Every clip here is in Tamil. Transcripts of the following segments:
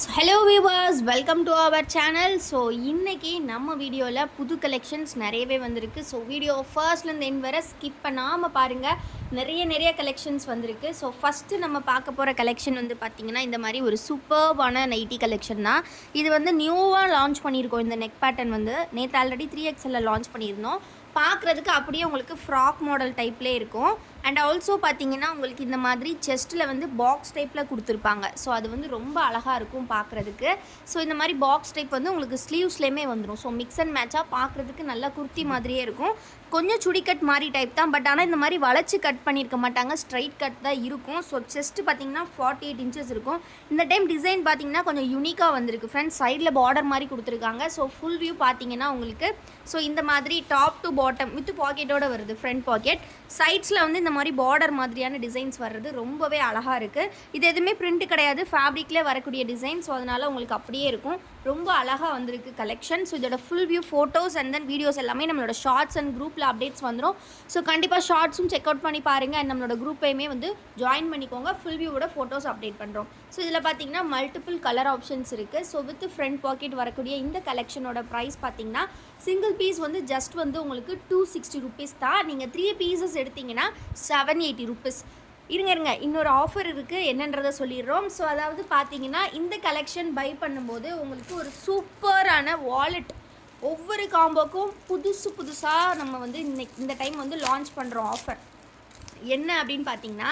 Hello viewers, welcome to our channel. So இன்றைக்கி நம்ம வீடியோவில் புது கலெக்ஷன்ஸ் நிறையவே வந்திருக்கு. ஸோ வீடியோ ஃபர்ஸ்ட்லேருந்து என் வர ஸ்கிப் பண்ணாமல் பாருங்கள். நிறைய கலெக்ஷன்ஸ் வந்திருக்கு. ஸோ ஃபஸ்ட்டு நம்ம பார்க்க போகிற கலெக்ஷன் வந்து பார்த்திங்கன்னா இந்த மாதிரி ஒரு சூப்பர்வான நைட்டி கலெக்ஷன் தான். இது வந்து நியூவாக லான்ச் பண்ணியிருக்கோம். இந்த நெக் பேட்டர்ன் வந்து நேற்று ஆல்ரெடி 3XL லான்ச் பண்ணியிருந்தோம். பார்க்குறதுக்கு அப்படியே உங்களுக்கு ஃப்ராக் மாடல் டைப்லேயே இருக்கும். அண்ட் ஆல்சோ பார்த்தீங்கன்னா உங்களுக்கு இந்த மாதிரி செஸ்ட்டில் வந்து பாக்ஸ் டைப்பில் கொடுத்துருப்பாங்க. ஸோ அது வந்து ரொம்ப அழகாக இருக்கும் பார்க்குறதுக்கு. ஸோ இந்த மாதிரி பாக்ஸ் டைப் வந்து உங்களுக்கு ஸ்லீவ்ஸ்லேயுமே வந்துடும். ஸோ மிக்ஸ் அண்ட் மேட்சாக பார்க்குறதுக்கு நல்லா குர்த்தி மாதிரியே இருக்கும். கொஞ்சம் சுடி கட் மாதிரி டைப் தான். பட் ஆனால் இந்த மாதிரி வளைச்சி கட் பண்ணியிருக்க மாட்டாங்க, ஸ்ட்ரைட் கட் தான் இருக்கும். ஸோ செஸ்ட்டு பார்த்தீங்கன்னா 48 இன்ச்சஸ் இருக்கும். இந்த டைம் டிசைன் பார்த்தீங்கன்னா கொஞ்சம் யூனிக்காக வந்திருக்கு ஃப்ரெண்ட்ஸ். சைடில் பார்டர் மாதிரி கொடுத்துருக்காங்க. ஸோ ஃபுல் வியூ பார்த்தீங்கன்னா உங்களுக்கு ஸோ இந்த மாதிரி டாப் டு பாட்டம் வித் பாக்கெட்டோடு வருது. ஃப்ரண்ட் பாக்கெட் சைட்ஸில் வந்து இந்த மாதிரி பார்டர் மாதிரியான டிசைன்ஸ் வர்றது ரொம்பவே அழகாக இருக்குது. இது எதுவுமே பிரிண்ட் கிடையாது, ஃபேப்ரிக்லேயே வரக்கூடிய டிசைன். ஸோ அதனால் உங்களுக்கு அப்படியே இருக்கும். ரொம்ப அழகாக வந்திருக்கு கலெக்ஷன். ஸோ இதோட full view photos and then videos எல்லாமே நம்மளோட ஷார்ட்ஸ் அண்ட் குரூப்பில் அப்டேட்ஸ் வந்துடும். ஸோ கண்டிப்பாக ஷார்ட்ஸும் செக் அவுட் பண்ணி பாருங்கள். அண்ட் நம்மளோட குரூப்பையுமே வந்து ஜாயின் பண்ணிக்கோங்க. ஃபுல் வியூவோட ஃபோட்டோஸ் அப்டேட் பண்ணுறோம். ஸோ இதில் பார்த்தீங்கன்னா மல்டிபிள் கலர் ஆப்ஷன்ஸ் இருக்குது. ஸோ வித் ஃப்ரண்ட் பாக்கெட் வரக்கூடிய இந்த கலெக்ஷனோட ப்ரைஸ் பார்த்தீங்கன்னா சிங்கிள் பீஸ் வந்து ஜஸ்ட் வந்து உங்களுக்கு 260 ருபீஸ் தான். நீங்கள் 3 பீசஸ் எடுத்திங்கன்னா 780 ருபீஸ். இருங்க இன்னொரு ஆஃபர் இருக்குது, என்னன்றதை சொல்லிடுறோம். ஸோ அதாவது பார்த்தீங்கன்னா இந்த கலெக்ஷன் பை பண்ணும்போது உங்களுக்கு ஒரு சூப்பரான வாலெட், ஒவ்வொரு காம்போக்கும் புதுசாக நம்ம வந்து இந்த டைம் வந்து லான்ச் பண்ணுறோம் ஆஃபர். என்ன அப்படின்னு பார்த்தீங்கன்னா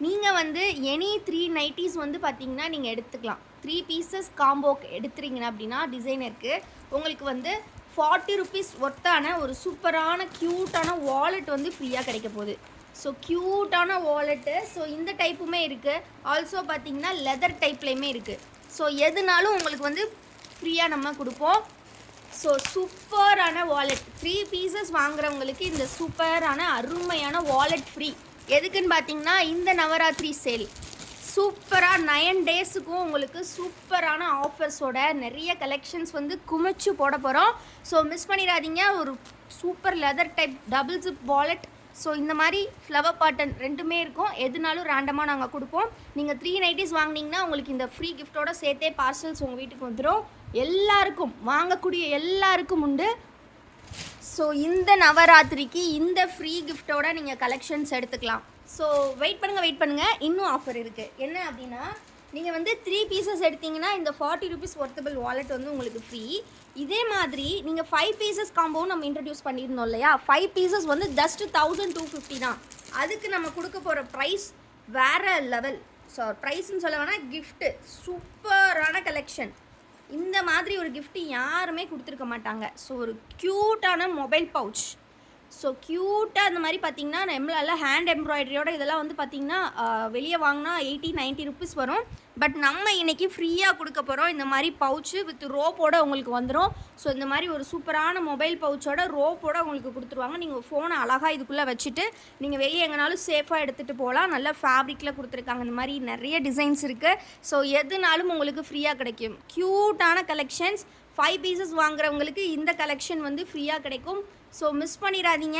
நீங்கள் வந்து எனி 3 நைட்டிஸ் வந்து பார்த்தீங்கன்னா நீங்கள் எடுத்துக்கலாம். 3 பீசஸ் காம்போக்கு எடுத்துறீங்கன்னா அப்படின்னா டிசைனருக்கு உங்களுக்கு வந்து 40 ருபீஸ் ஒர்த்தான ஒரு சூப்பரான க்யூட்டான வாலெட் வந்து ஃப்ரீயாக கிடைக்க போகுது. ஸோ க்யூட்டான வாலெட்டு. ஸோ இந்த டைப்புமே இருக்குது. ஆல்சோ பார்த்தீங்கன்னா லெதர் டைப்லேயுமே இருக்குது. ஸோ எதுனாலும் உங்களுக்கு வந்து ஃப்ரீயாக நம்ம கொடுப்போம். ஸோ சூப்பரான வாலெட் 3 பீசஸ் வாங்குறவங்களுக்கு இந்த சூப்பரான அருமையான வாலெட் ஃப்ரீ. எதுக்குன்னு பார்த்தீங்கன்னா இந்த நவராத்திரி சேல் சூப்பராக 9 டேஸுக்கும் உங்களுக்கு சூப்பரான ஆஃபர்ஸோட நிறைய கலெக்ஷன்ஸ் வந்து குமிச்சு போட போகிறோம். ஸோ மிஸ் பண்ணிடாதீங்க. ஒரு super leather type double zip wallet. So இந்த மாதிரி ஃப்ளவர் பாட்டன் ரெண்டுமே இருக்கும். எதுனாலும் ரேண்டமாக நாங்கள் கொடுப்போம். நீங்கள் 3 நைட்டிஸ் வாங்கினீங்கன்னா உங்களுக்கு இந்த ஃப்ரீ கிஃப்ட்டோட சேர்த்தே பார்சல்ஸ் உங்கள் வீட்டுக்கு வந்துடும். எல்லாருக்கும் வாங்கக்கூடிய எல்லாருக்கும் உண்டு. ஸோ இந்த நவராத்திரிக்கு இந்த ஃப்ரீ கிஃப்ட்டோட நீங்கள் கலெக்ஷன்ஸ் எடுத்துக்கலாம். ஸோ வெயிட் பண்ணுங்கள், இன்னும் ஆஃபர் இருக்குது. என்ன அப்படின்னா நீங்கள் வந்து 3 பீசஸ் எடுத்திங்கன்னா இந்த 40 ருபீஸ் ஒர்த்தபிள் வாலெட் வந்து உங்களுக்கு ஃப்ரீ. இதே மாதிரி நீங்கள் 5 பீசஸ் காம்போவும் நம்ம இன்ட்ரடியூஸ் பண்ணியிருந்தோம் இல்லையா. 5 பீசஸ் வந்து ஜஸ்ட் 1250 தான். அதுக்கு நம்ம கொடுக்க போகிற ப்ரைஸ் வேறு லெவல். ஸோ ப்ரைஸ்ன்னு சொல்ல வேணால் கிஃப்ட்டு சூப்பரான கலெக்ஷன். இந்த மாதிரி ஒரு கிஃப்ட்டு யாருமே கொடுத்துருக்க மாட்டாங்க. ஸோ ஒரு க்யூட்டான மொபைல் பவுச். ஸோ க்யூட்டாக அந்த மாதிரி பார்த்திங்கன்னா நம்மளால ஹேண்ட் எம்ப்ராய்டரியோட இதெல்லாம் வந்து பார்த்திங்கன்னா வெளியே வாங்கினா 80-90 ருபீஸ் வரும். பட் நம்ம இன்றைக்கி ஃப்ரீயாக கொடுக்க போகிறோம். இந்த மாதிரி பவுச்சு வித் ரோப்போட உங்களுக்கு வந்துடும். ஸோ இந்த மாதிரி ஒரு சூப்பரான மொபைல் பவுச்சோட ரோப்போட உங்களுக்கு கொடுத்துருவாங்க. நீங்கள் ஃபோனை அழகாக இதுக்குள்ளே வச்சுட்டு நீங்கள் வெளியே எங்கேனாலும் சேஃபாக எடுத்துகிட்டு போகலாம். நல்ல ஃபேப்ரிக்கில் கொடுத்துருக்காங்க. இந்த மாதிரி நிறைய டிசைன்ஸ் இருக்குது. ஸோ எதுனாலும் உங்களுக்கு ஃப்ரீயாக கிடைக்கும். க்யூட்டான கலெக்ஷன்ஸ் 5 பீசஸ் வாங்குறவங்களுக்கு இந்த கலெக்ஷன் வந்து ஃப்ரீயாக கிடைக்கும். ஸோ மிஸ் பண்ணிடாதீங்க.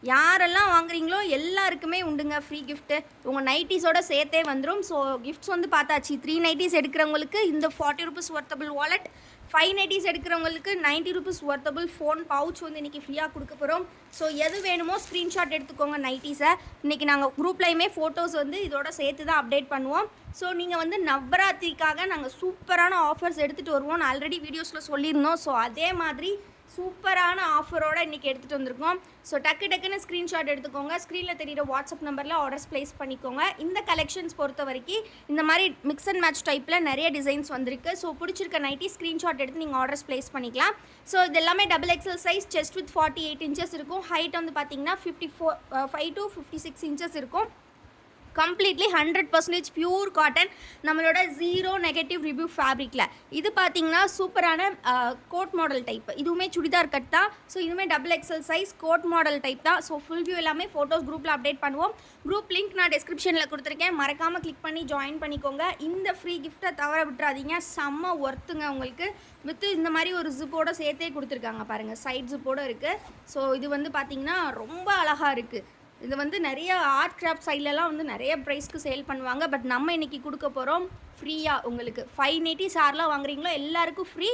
யாரெல்லாம் வாங்குறீங்களோ எல்லாருக்குமே உண்டுங்க ஃப்ரீ கிஃப்ட்டு. உங்கள் நைட்டிஸோட சேர்த்தே வந்துடும். ஸோ கிஃப்ட்ஸ் வந்து பார்த்தாச்சு. 3 நைட்டிஸ் எடுக்கிறவங்களுக்கு இந்த 40 rupees worthable wallet, 5 nighties எடுக்கிறவங்களுக்கு 90 rupees worthable phone pouch வந்து இன்றைக்கி ஃப்ரீயாக கொடுக்க போகிறோம். ஸோ எது வேணுமோ ஸ்க்ரீன்ஷாட் எடுத்துக்கோங்க நைட்டிஸை. இன்றைக்கி நாங்கள் குரூப்லையுமே ஃபோட்டோஸ் வந்து இதோட சேர்த்து தான் அப்டேட் பண்ணுவோம். ஸோ நீங்கள் வந்து நவராத்திரிக்காக நாங்கள் சூப்பரான ஆஃபர்ஸ் எடுத்துகிட்டு வருவோம். நான் ஆல்ரெடி வீடியோஸில் சொல்லியிருந்தோம். ஸோ அதே மாதிரி சூப்பரான ஆஃபரோடு இன்றைக்கி எடுத்துகிட்டு வந்திருக்கோம். ஸோ டக்குன்னு ஸ்க்ரீன்ஷாட் எடுத்துக்கோங்க. ஸ்க்ரீனில் தெரியுற வாட்ஸ்அப் நம்பரில் ஆர்டர்ஸ் ப்ளேஸ் பண்ணிக்கோங்க. இந்த கலெக்ஷன்ஸ் பொறுத்த வரைக்கும் இந்த மாதிரி மிக்ஸ் அண்ட் மேட்ச் டைப்பில் நிறைய டிசைன்ஸ் வந்திருக்கு. ஸோ பிடிச்சிருக்க நைட்டி ஸ்க்ரீன்ஷாட் எடுத்து நீங்கள் ஆர்டர்ஸ் ப்ளேஸ் பண்ணிக்கலாம். ஸோ இது எல்லாமே XXL size, chest with 48 inches இருக்கும். ஹைட் வந்து பார்த்திங்கன்னா 5 to 56 இன்ச்சஸ் இருக்கும். கம்ப்ளீட்லி 100% பியூர் காட்டன், நம்மளோட 0 நெகட்டிவ் ரிவ்யூ ஃபேப்ரிக்கில். இது பார்த்தீங்கன்னா சூப்பரான கோட் மாடல் டைப். இதுவுமே சுடிதார் கட் தான். ஸோ இதுவுமே XXL size code model type தான். ஸோ ஃபுல் வியூ எல்லாமே ஃபோட்டோஸ் குரூப்பில் அப்டேட் பண்ணுவோம். குரூப் லிங்க் நான் டிஸ்கிரிப்ஷனில் கொடுத்துருக்கேன். மறக்காமல் கிளிக் பண்ணி ஜாயின் பண்ணிக்கோங்க. இந்த ஃப்ரீ கிஃப்ட்டை தவற விட்டுறாதீங்க. செம்ம ஒர்த்துங்க உங்களுக்கு. வித்து இந்த மாதிரி ஒரு ஜிப்போட சேர்த்தே கொடுத்துருக்காங்க பாருங்கள். சைட் ஜிப்போடு இருக்குது. ஸோ இது வந்து பார்த்திங்கன்னா ரொம்ப அழகாக இருக்குது. இது வந்து நிறைய ஆர்ட் கிராஃப்ட் சைட்லலாம் வந்து நிறைய ப்ரைஸ்க்கு சேல் பண்ணுவாங்க. பட் நம்ம இன்னைக்கு குடுக்க போறோம் ஃப்ரீயாக உங்களுக்கு. 580 யாரெல்லாம் வாங்குறீங்களோ எல்லாருக்கும் ஃப்ரீ.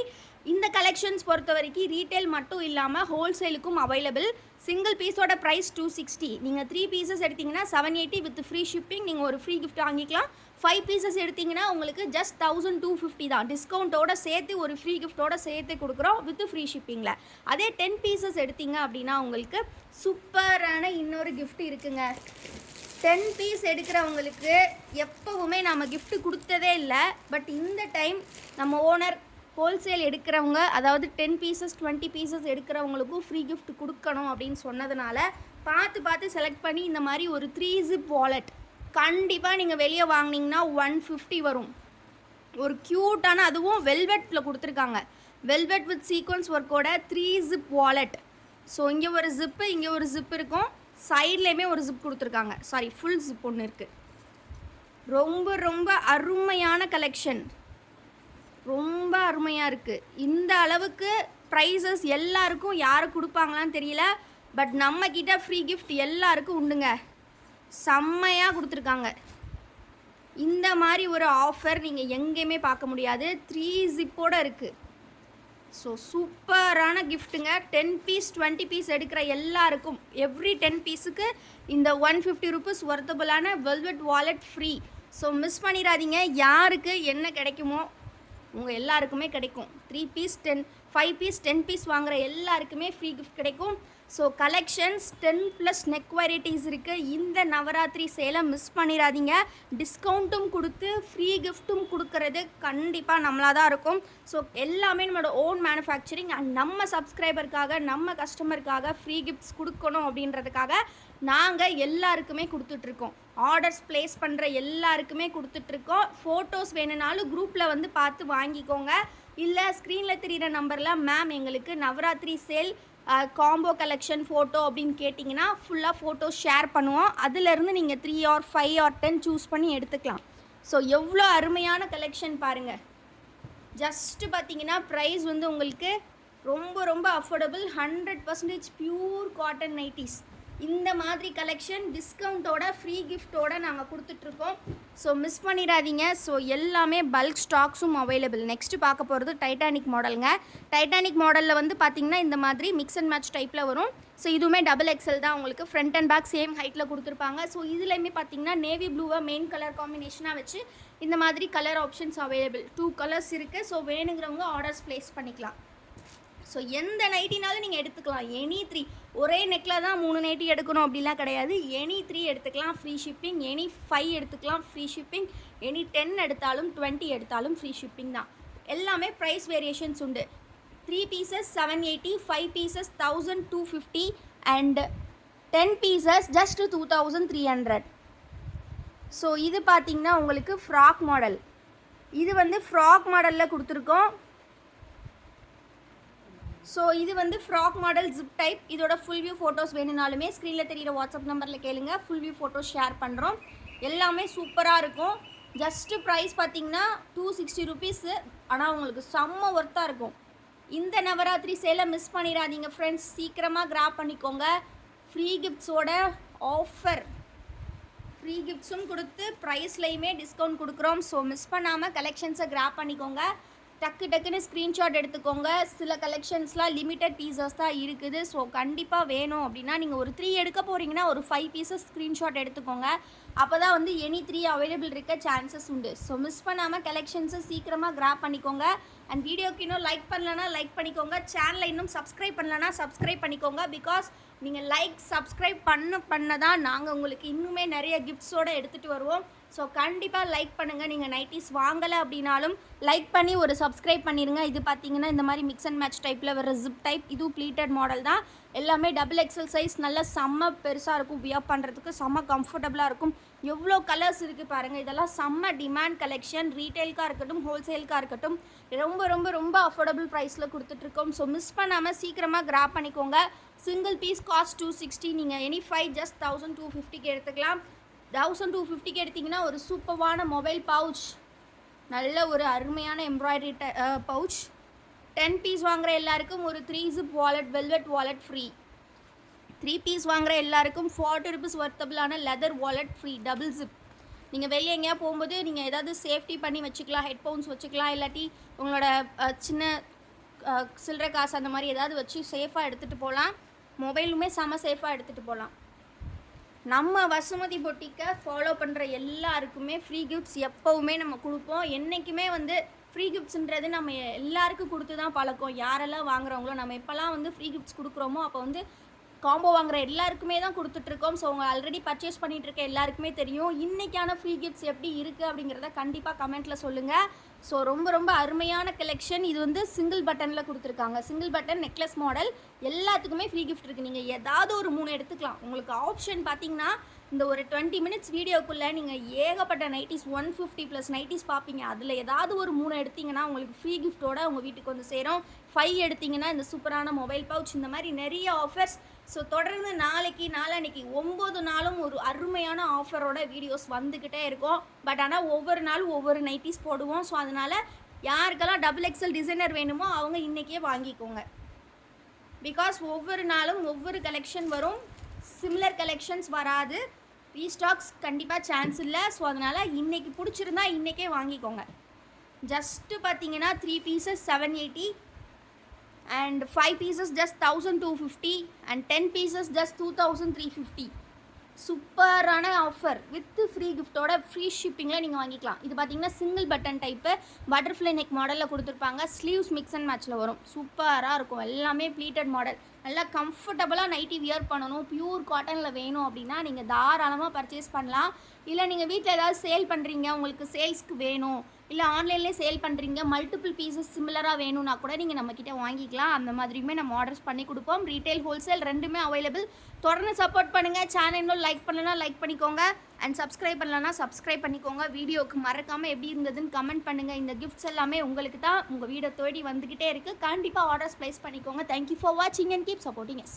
இந்த கலெக்ஷன்ஸ் பொறுத்தவரைக்கும் ரீட்டெயில் மட்டும் இல்லாமல் ஹோல்சேலுக்கும் அவைலபிள். சிங்கிள் பீஸோட ப்ரைஸ் 260. நீங்கள் 3 பீசஸ் எடுத்தீங்கன்னா 780 வித் ஃப்ரீ ஷிப்பிங். நீங்கள் ஒரு ஃப்ரீ கிஃப்ட் வாங்கிக்கலாம். 5 பீசஸ் எடுத்தீங்கன்னா உங்களுக்கு ஜஸ்ட் 1250 தான். டிஸ்கவுண்ட்டோட சேர்த்து ஒரு ஃப்ரீ கிஃப்ட்டோட சேர்த்து கொடுக்குறோம் வித் ஃப்ரீ ஷிப்பிங்கில். அதே 10 பீசஸ் எடுத்தீங்க அப்படின்னா உங்களுக்கு சூப்பரான இன்னொரு கிஃப்ட் இருக்குங்க. 10 பீஸ் எடுக்கிறவங்களுக்கு எப்போவுமே நம்ம கிஃப்ட் கொடுத்ததே இல்லை. பட் இந்த டைம் நம்ம ஓனர் ஹோல்சேல் எடுக்கிறவங்க, அதாவது 10 பீசஸ் 20 பீசஸ் எடுக்கிறவங்களுக்கும் ஃப்ரீ கிஃப்ட் கொடுக்கணும் அப்படின்னு சொன்னதுனால பார்த்து செலக்ட் பண்ணி இந்த மாதிரி ஒரு 3 ஜிப் வாலெட் கண்டிப்பாக நீங்கள் வெளியே வாங்கினீங்கன்னா 150 வரும். ஒரு க்யூட்டான, அதுவும் வெல்வெட்டில் கொடுத்துருக்காங்க. வெல்வெட் வித் சீக்வன்ஸ் ஒர்க்கோட 3 ஜிப் வாலெட். ஸோ இங்கே ஒரு ஜிப்பு, இங்கே ஒரு ஜிப் இருக்கும், சைட்லேயுமே ஒரு ஜிப் கொடுத்துருக்காங்க. சாரி, ஃபுல் ஜிப் ஒன்று இருக்குது. ரொம்ப அருமையான கலெக்ஷன், ரொம்ப அருமையாக இருக்குது. இந்த அளவுக்கு ப்ரைஸஸ் எல்லாருக்கும் யாரு கொடுப்பாங்களான்னு தெரியல. பட் நம்மக்கிட்ட ஃப்ரீ கிஃப்ட் எல்லாருக்கும் உண்டுங்க. செம்மையாக கொடுத்துருக்காங்க. இந்த மாதிரி ஒரு ஆஃபர் நீங்கள் எங்கேயுமே பார்க்க முடியாது. 3 ஜிப்போடு இருக்குது. ஸோ சூப்பரான கிஃப்ட்டுங்க. 10 பீஸ் 20 பீஸ் எடுக்கிற எல்லாருக்கும் எவ்ரி 10 பீஸுக்கு இந்த 150 ருபீஸ் ஒர்த்தபுளான velvet wallet free. So miss பண்ணிடாதீங்க. யாருக்கு என்ன கிடைக்குமோ உங்கள் எல்லாருக்குமே கிடைக்கும். 3 பீஸ் 10 5 பீஸ் 10 பீஸ் வாங்குகிற எல்லாருக்குமே ஃப்ரீ கிஃப்ட் கிடைக்கும். ஸோ கலெக்ஷன்ஸ் 10+ நெக் வெரைட்டிஸ் இருக்குது. இந்த நவராத்திரி சேலை மிஸ் பண்ணிடாதீங்க. டிஸ்கவுண்ட்டும் கொடுத்து ஃப்ரீ கிஃப்ட்டும் கொடுக்கறது கண்டிப்பாக நம்மளாக தான் இருக்கும். ஸோ எல்லாமே நம்மளோட ஓன் மேனுஃபேக்சரிங் அண்ட் நம்ம சப்ஸ்கிரைபருக்காக, நம்ம கஸ்டமருக்காக ஃப்ரீ கிஃப்ட்ஸ் கொடுக்கணும் அப்படின்றதுக்காக நாங்கள் எல்லாருக்குமே கொடுத்துட்ருக்கோம். ஆர்டர்ஸ் ப்ளேஸ் பண்ணுற எல்லாருக்குமே கொடுத்துட்ருக்கோம். ஃபோட்டோஸ் வேணுனாலும் குரூப்பில் வந்து பார்த்து வாங்கிக்கோங்க. இல்லை ஸ்க்ரீனில் தெரிகிற நம்பரில் மேம் எங்களுக்கு Navaratri sale combo collection photo அப்படின்னு கேட்டிங்கன்னா ஃபுல்லாக ஃபோட்டோ ஷேர் பண்ணுவோம். அதிலேருந்து நீங்கள் 3 or 5 or 10 சூஸ் பண்ணி எடுத்துக்கலாம். ஸோ எவ்வளோ அருமையான கலெக்ஷன் பாருங்கள். ஜஸ்ட்டு பார்த்தீங்கன்னா ப்ரைஸ் வந்து உங்களுக்கு ரொம்ப அஃபோர்டபுள். 100% pure cotton nighties. இந்த மாதிரி கலெக்ஷன் டிஸ்கவுண்ட்டோட ஃப்ரீ கிஃப்ட்டோட நாங்கள் கொடுத்துட்ருக்கோம். ஸோ மிஸ் பண்ணிடாதீங்க. ஸோ எல்லாமே பல்க் ஸ்டாக்ஸும் அவைலபிள். நெக்ஸ்ட்டு பார்க்க போகிறது டைட்டானிக் மாடலுங்க. டைட்டானிக் மாடலில் வந்து பார்த்திங்கன்னா இந்த மாதிரி மிக்ஸ் அண்ட் மேட்ச் டைப்பில் வரும். ஸோ இதுவுமே XXL தான். உங்களுக்கு ஃப்ரண்ட் அண்ட் பேக் சேம் ஹைட்டில் கொடுத்துருப்பாங்க. ஸோ இதுலேயுமே பார்த்திங்கன்னா நேவி ப்ளூவை மெயின் கலர் காம்பினேஷனாக வச்சு இந்த மாதிரி கலர் ஆப்ஷன்ஸ் அவைலபிள். 2 கலர்ஸ் இருக்குது. ஸோ வேணுங்கிறவங்க ஆர்டர்ஸ் ப்ளேஸ் பண்ணிக்கலாம். ஸோ எந்த நைட்டினாலும் நீங்கள் எடுத்துக்கலாம். எனி 3 ஒரே நெக்கில் தான் 3 நைட்டி எடுக்கணும் அப்படிலாம் கிடையாது. எனி 3 எடுத்துக்கலாம் ஃப்ரீ ஷிப்பிங். எனி 5 எடுத்துக்கலாம் ஃப்ரீ ஷிப்பிங். எனி 10 எடுத்தாலும் 20 எடுத்தாலும் ஃப்ரீ ஷிப்பிங் தான். எல்லாமே ப்ரைஸ் வேரியேஷன்ஸ் உண்டு. 3 pieces 780, 5 pieces 1250 and 10 pieces just 2300. So இது பார்த்திங்கன்னா உங்களுக்கு ஃப்ராக் மாடல். இது வந்து ஃப்ராக் மாடலில் கொடுத்துருக்கோம். ஸோ இது வந்து ஃப்ராக் மாடல் ஜிப் டைப். இதோட ஃபுல் வியூ ஃபோட்டோஸ் வேணுனாலுமே ஸ்க்ரீனில் தெரிகிற வாட்ஸ்அப் நம்பரில் கேளுங்க. ஃபுல் வியூ ஃபோட்டோஸ் ஷேர் பண்ணுறோம். எல்லாமே சூப்பராக இருக்கும். ஜஸ்ட்டு ப்ரைஸ் பார்த்திங்கன்னா 260 ருபீஸு. ஆனால் உங்களுக்கு செம்ம ஒர்த்தாக இருக்கும். இந்த நவராத்திரி சேலை மிஸ் பண்ணிடாதீங்க ஃப்ரெண்ட்ஸ். சீக்கிரமாக கிராப் பண்ணிக்கோங்க. ஃப்ரீ கிஃப்ட்ஸோட ஆஃபர், ஃப்ரீ கிஃப்ட்ஸும் கொடுத்து ப்ரைஸ்லையுமே டிஸ்கவுண்ட் கொடுக்குறோம். ஸோ மிஸ் பண்ணாமல் கலெக்ஷன்ஸை கிராப் பண்ணிக்கோங்க. டக்குன்னு ஸ்க்ரீன்ஷாட் எடுத்துக்கோங்க. சில கலெக்ஷன்ஸ்லாம் லிமிட்டட் பீசஸ் தான் இருக்குது. ஸோ கண்டிப்பாக வேணும் அப்படின்னா நீங்கள் ஒரு 3 எடுக்க போகிறீங்கன்னா ஒரு 5 பீசஸ் ஸ்க்ரீன்ஷாட் எடுத்துக்கோங்க. அப்போ தான் வந்து எனி 3 அவைலபிள் இருக்க சான்சஸ் உண்டு. ஸோ மிஸ் பண்ணாமல் கலெக்ஷன்ஸை சீக்கிரமாக கிராப் பண்ணிக்கோங்க. அண்ட் வீடியோக்கு இன்னும் லைக் பண்ணலன்னா லைக் பண்ணிக்கோங்க. சேனலை இன்னும் சப்ஸ்கிரைப் பண்ணலன்னா சப்ஸ்கிரைப் பண்ணிக்கோங்க. பிகாஸ் நீங்கள் லைக் சப்ஸ்கிரைப் பண்ண தான் நாங்கள் உங்களுக்கு இன்னுமே நிறைய கிஃப்ட்ஸோடு எடுத்துகிட்டு வருவோம். ஸோ கண்டிப்பாக லைக் பண்ணுங்கள். நீங்கள் நைட்டிஸ் வாங்கலை அப்படின்னாலும் லைக் பண்ணி ஒரு சப்ஸ்கிரைப் பண்ணிடுங்க. இது பார்த்தீங்கன்னா இந்த மாதிரி மிக்ஸ் அண்ட் மேட்ச் டைப்பில் வர ஜிப் டைப். இதுவும் ப்ளீட்டட் மாடல் தான். எல்லாமே XXL சைஸ். நல்லா செம்ம பெருசாக இருக்கும். வியர் பண்ணுறதுக்கு செம்ம கம்ஃபர்டபுளாக இருக்கும். எவ்வளோ கலர்ஸ் இருக்குது பாருங்கள். இதெல்லாம் செம்ம டிமாண்ட் கலெக்ஷன். ரீட்டெயிலுக்காக இருக்கட்டும், ஹோல்சேலுக்காக இருக்கட்டும், ரொம்ப அஃபோர்டபுள் ப்ரைஸில் கொடுத்துட்ருக்கோம். ஸோ மிஸ் பண்ணாமல் சீக்கிரமாக கிராப் பண்ணிக்கோங்க. Single piece cost 260. நீங்கள் எனி 5 ஜஸ்ட் 1250க்கு எடுத்துக்கலாம். 1250க்கு எடுத்திங்கன்னா ஒரு சூப்பரான மொபைல் பவுச், நல்ல ஒரு அருமையான எம்ப்ராய்டரி பவுச். 10 பீஸ் வாங்குகிற எல்லாருக்கும் ஒரு 3 zip wallet, velvet wallet free. 3 piece வாங்குற எல்லாருக்கும் 40 ருபீஸ் வர்த்தபிளான leather wallet free double zip. நீங்கள் வெளியே எங்கேயா போகும்போது நீங்கள் ஏதாவது சேஃப்டி பண்ணி வச்சுக்கலாம், ஹெட்ஃபோன்ஸ் வச்சுக்கலாம், இல்லாட்டி உங்களோட சின்ன சில்லறை காசு அந்த மாதிரி ஏதாவது வச்சு சேஃபாக எடுத்துகிட்டு போகலாம். மொபைலுமே செம்ம சேஃபாக எடுத்துகிட்டு போகலாம். நம்ம வசுமதி பொட்டிக்கை ஃபாலோ பண்ணுற எல்லாருக்குமே ஃப்ரீ கிஃப்ட்ஸ் எப்போவுமே நம்ம கொடுப்போம். என்றைக்குமே வந்து ஃப்ரீ கிஃப்ட்ஸுன்றது நம்ம எல்லாருக்கும் கொடுத்து தான் பழக்கம். யாரெல்லாம் வாங்குறவங்களோ நம்ம எப்போல்லாம் வந்து ஃப்ரீ கிஃப்ட்ஸ் கொடுக்குறோமோ அப்போ வந்து காம்போ வாங்குற எல்லாருக்குமே தான் கொடுத்துட்ருக்கோம். ஸோ அவங்க ஆல்ரெடி பர்ச்சேஸ் பண்ணிகிட்டு இருக்க எல்லாருக்குமே தெரியும். இன்றைக்கான ஃப்ரீ கிஃப்ட்ஸ் எப்படி இருக்குது அப்படிங்கிறத கண்டிப்பாக கமெண்ட்டில் சொல்லுங்கள். ஸோ ரொம்ப ரொம்ப அருமையான கலெக்ஷன். இது வந்து சிங்கிள் பட்டனில் கொடுத்துருக்காங்க. சிங்கிள் பட்டன் நெக்லஸ் மாடல் எல்லாத்துக்குமே ஃப்ரீ கிஃப்ட் இருக்குது. நீங்கள் ஏதாவது ஒரு 3 எடுத்துக்கலாம். உங்களுக்கு ஆப்ஷன் பார்த்தீங்கன்னா இந்த ஒரு 20 மினிட்ஸ் வீடியோக்குள்ளே நீங்கள் ஏகப்பட்ட நைட்டிஸ் 150+ நைட்டிஸ் பார்ப்பீங்க. அதில் ஏதாவது ஒரு 3 எடுத்திங்கன்னா உங்களுக்கு ஃப்ரீ கிஃப்ட்டோட உங்கள் வீட்டுக்கு வந்து சேரும். 5 எடுத்திங்கன்னா இந்த சூப்பரான மொபைல் பவுச், இந்த மாதிரி நிறைய ஆஃபர்ஸ். ஸோ தொடர்ந்து நாளைக்கு 9 நாளும் ஒரு அருமையான ஆஃபரோட வீடியோஸ் வந்துக்கிட்டே இருக்கும். பட் ஆனால் ஒவ்வொரு நாளும் ஒவ்வொரு நைட்டிஸ் போடுவோம். ஸோ அதனால் யாருக்கெல்லாம் XXL டிசைனர் வேணுமோ அவங்க இன்றைக்கே வாங்கிக்கோங்க. பிகாஸ் ஒவ்வொரு நாளும் ஒவ்வொரு கலெக்ஷன் வரும், சிமிலர் கலெக்ஷன்ஸ் வராது. ரீஸ்டாக்ஸ் கண்டிப்பாக சான்ஸ் இல்லை. ஸோ அதனால் இன்றைக்கி பிடிச்சிருந்தா இன்றைக்கே வாங்கிக்கோங்க. ஜஸ்ட்டு பார்த்தீங்கன்னா 3 pieces 780 and 5 pieces just 1250 and 10 pieces just 2350. சூப்பரான ஆஃபர் வித் ஃப்ரீ கிஃப்ட்டோட ஃப்ரீ ஷிப்பிங்கில் நீங்கள் வாங்கிக்கலாம். இது பார்த்தீங்கன்னா single button type butterfly neck மாடலில் கொடுத்துருப்பாங்க. ஸ்லீவ்ஸ் மிக்ஸ் அண்ட் மேட்ச்சில் வரும். சூப்பராக இருக்கும். எல்லாமே ப்ளீட்டட் மாடல். நல்லா கம்ஃபர்டபுளாக நைட்டி வியர் பண்ணணும், பியூர் காட்டனில் வேணும் அப்படின்னா நீங்கள் தாராளமாக பர்ச்சேஸ் பண்ணலாம். இல்லை நீங்கள் வீட்டில் ஏதாவது சேல் பண்ணுறீங்க, உங்களுக்கு சேல்ஸ்க்கு வேணும், இல்லை ஆன்லைன்லேயே சேல் பண்ணுறீங்க, மல்டிபிள் பீசஸ் சிமிலராக வேணும்னா கூட நீங்கள் நம்மக்கிட்ட வாங்கிக்கலாம். அந்த மாதிரியுமே நம்ம ஆர்டர்ஸ் பண்ணி கொடுப்போம். ரீட்டைல் ஹோல்சேல் ரெண்டுமே அவைலபிள். தொடர்ந்து சப்போர்ட் பண்ணுங்கள். சேனல் இன்னும் லைக் பண்ணலன்னா லைக் பண்ணிக்கோங்க அண்ட் சப்ஸ்கிரைப் பண்ணலன்னா சப்ஸ்கிரைப் பண்ணிக்கோங்க. வீடியோவுக்கு மறக்காமல் எப்படி இருந்ததுன்னு கமெண்ட் பண்ணுங்கள். இந்த கிஃப்ட்ஸ் எல்லாமே உங்களுக்கு தான் உங்கள் வீடை தேடி வந்துக்கிட்டே இருக்குது. கண்டிப்பாக ஆர்டர்ஸ் ப்ளேஸ் பண்ணிக்கோங்க. தேங்க்யூ ஃபார் வாட்சிங் அண்ட் கீப் சப்போர்ட்டிங் எஸ்.